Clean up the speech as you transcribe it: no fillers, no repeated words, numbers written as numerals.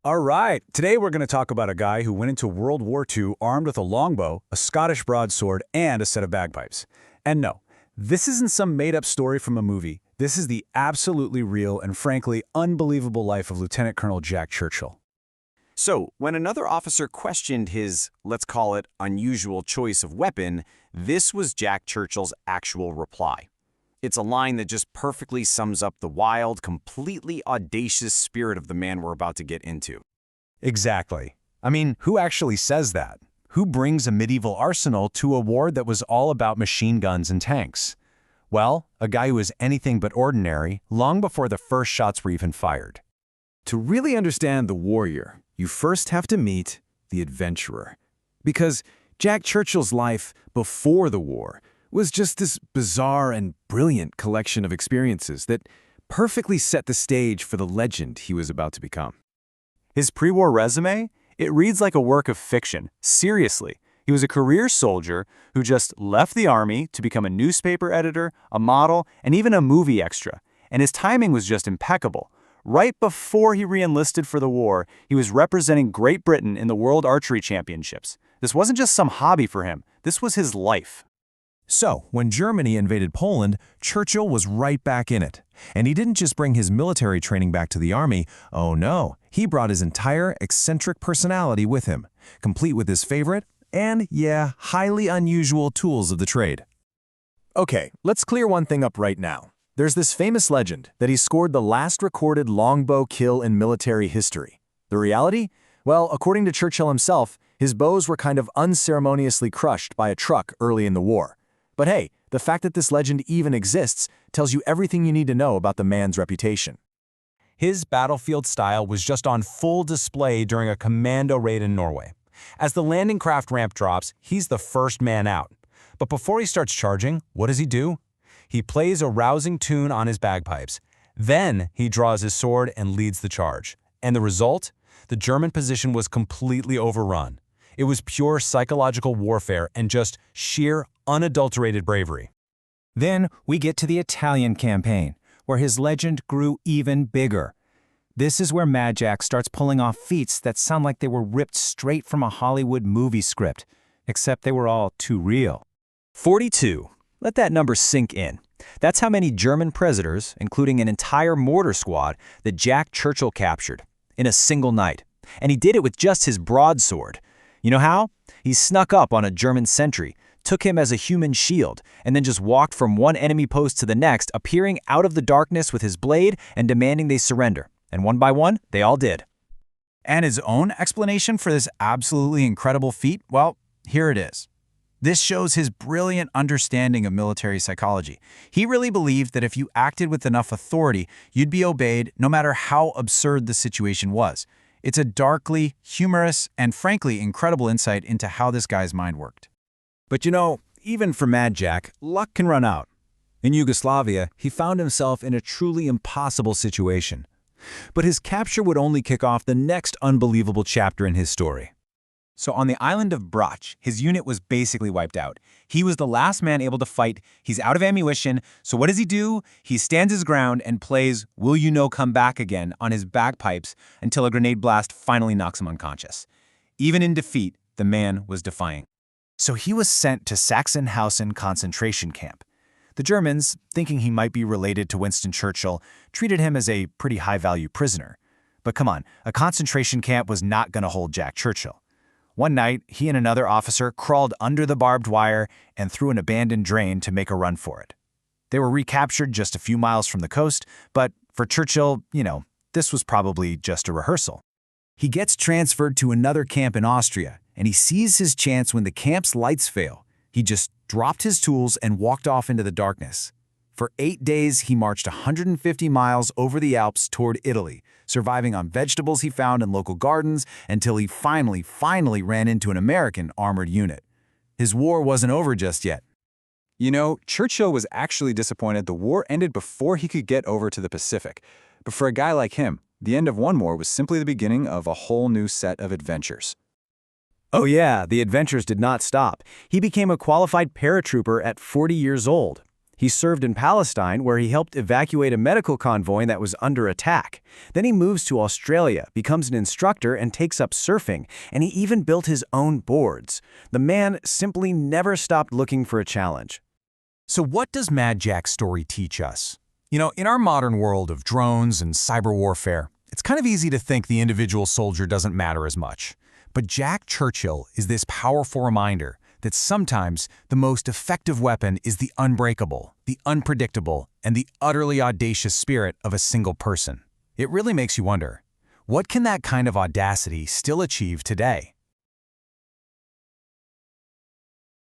All right, today we're going to talk about a guy who went into World War II armed with a longbow, a Scottish broadsword, and a set of bagpipes. And no, this isn't some made-up story from a movie. This is the absolutely real and frankly unbelievable life of Lieutenant Colonel Jack Churchill. So, when another officer questioned his, let's call it, unusual choice of weapon, this was Jack Churchill's actual reply. It's a line that just perfectly sums up the wild, completely audacious spirit of the man we're about to get into. Exactly. I mean, who actually says that? Who brings a medieval arsenal to a war that was all about machine guns and tanks? Well, a guy who was anything but ordinary long before the first shots were even fired. To really understand the warrior, you first have to meet the adventurer. Because Jack Churchill's life before the war was just this bizarre and brilliant collection of experiences that perfectly set the stage for the legend he was about to become. His pre-war resume? It reads like a work of fiction. Seriously. He was a career soldier who just left the army to become a newspaper editor, a model, and even a movie extra. And his timing was just impeccable. Right before he re-enlisted for the war, he was representing Great Britain in the World Archery Championships. This wasn't just some hobby for him. This was his life. So, when Germany invaded Poland, Churchill was right back in it. And he didn't just bring his military training back to the army. Oh no, he brought his entire eccentric personality with him, complete with his favorite and, yeah, highly unusual tools of the trade. Okay, let's clear one thing up right now. There's this famous legend that he scored the last recorded longbow kill in military history. The reality? Well, according to Churchill himself, his bows were kind of unceremoniously crushed by a truck early in the war. But hey, the fact that this legend even exists tells you everything you need to know about the man's reputation. His battlefield style was just on full display during a commando raid in Norway. As the landing craft ramp drops, he's the first man out. But before he starts charging, what does he do? He plays a rousing tune on his bagpipes. Then he draws his sword and leads the charge. And the result? The German position was completely overrun. It was pure psychological warfare and just sheer, unadulterated bravery. Then we get to the Italian campaign, where his legend grew even bigger. This is where Mad Jack starts pulling off feats that sound like they were ripped straight from a Hollywood movie script, except they were all too real. 42. Let that number sink in. That's how many German prisoners, including an entire mortar squad, that Jack Churchill captured in a single night. And he did it with just his broadsword. You know how? He snuck up on a German sentry, took him as a human shield, and then just walked from one enemy post to the next, appearing out of the darkness with his blade and demanding they surrender. And one by one, they all did. And his own explanation for this absolutely incredible feat? Well, here it is. This shows his brilliant understanding of military psychology. He really believed that if you acted with enough authority, you'd be obeyed no matter how absurd the situation was. It's a darkly humorous and frankly incredible insight into how this guy's mind worked. But you know, even for Mad Jack, luck can run out. In Yugoslavia, he found himself in a truly impossible situation. But his capture would only kick off the next unbelievable chapter in his story. So on the island of BROADSWORD, his unit was basically wiped out. He was the last man able to fight. He's out of ammunition. So what does he do? He stands his ground and plays Will You No Come Back Again on his bagpipes until a grenade blast finally knocks him unconscious. Even in defeat, the man was defying. So he was sent to Sachsenhausen concentration camp. The Germans, thinking he might be related to Winston Churchill, treated him as a pretty high-value prisoner. But come on, a concentration camp was not going to hold Jack Churchill. One night, he and another officer crawled under the barbed wire and through an abandoned drain to make a run for it. They were recaptured just a few miles from the coast, but for Churchill, this was probably just a rehearsal. He gets transferred to another camp in Austria, and he sees his chance when the camp's lights fail. He just dropped his tools and walked off into the darkness. For 8 days, he marched 150 miles over the Alps toward Italy, surviving on vegetables he found in local gardens until he finally ran into an American armored unit. His war wasn't over just yet. You know, Churchill was actually disappointed the war ended before he could get over to the Pacific. But for a guy like him, the end of one war was simply the beginning of a whole new set of adventures. Oh yeah, the adventures did not stop. He became a qualified paratrooper at 40 years old. He served in Palestine, where he helped evacuate a medical convoy that was under attack. Then he moves to Australia, becomes an instructor, and takes up surfing, and he even built his own boards. The man simply never stopped looking for a challenge. So what does Mad Jack's story teach us? You know, in our modern world of drones and cyber warfare, it's kind of easy to think the individual soldier doesn't matter as much. But Jack Churchill is this powerful reminder that sometimes the most effective weapon is the unbreakable, the unpredictable, and the utterly audacious spirit of a single person. It really makes you wonder, what can that kind of audacity still achieve today?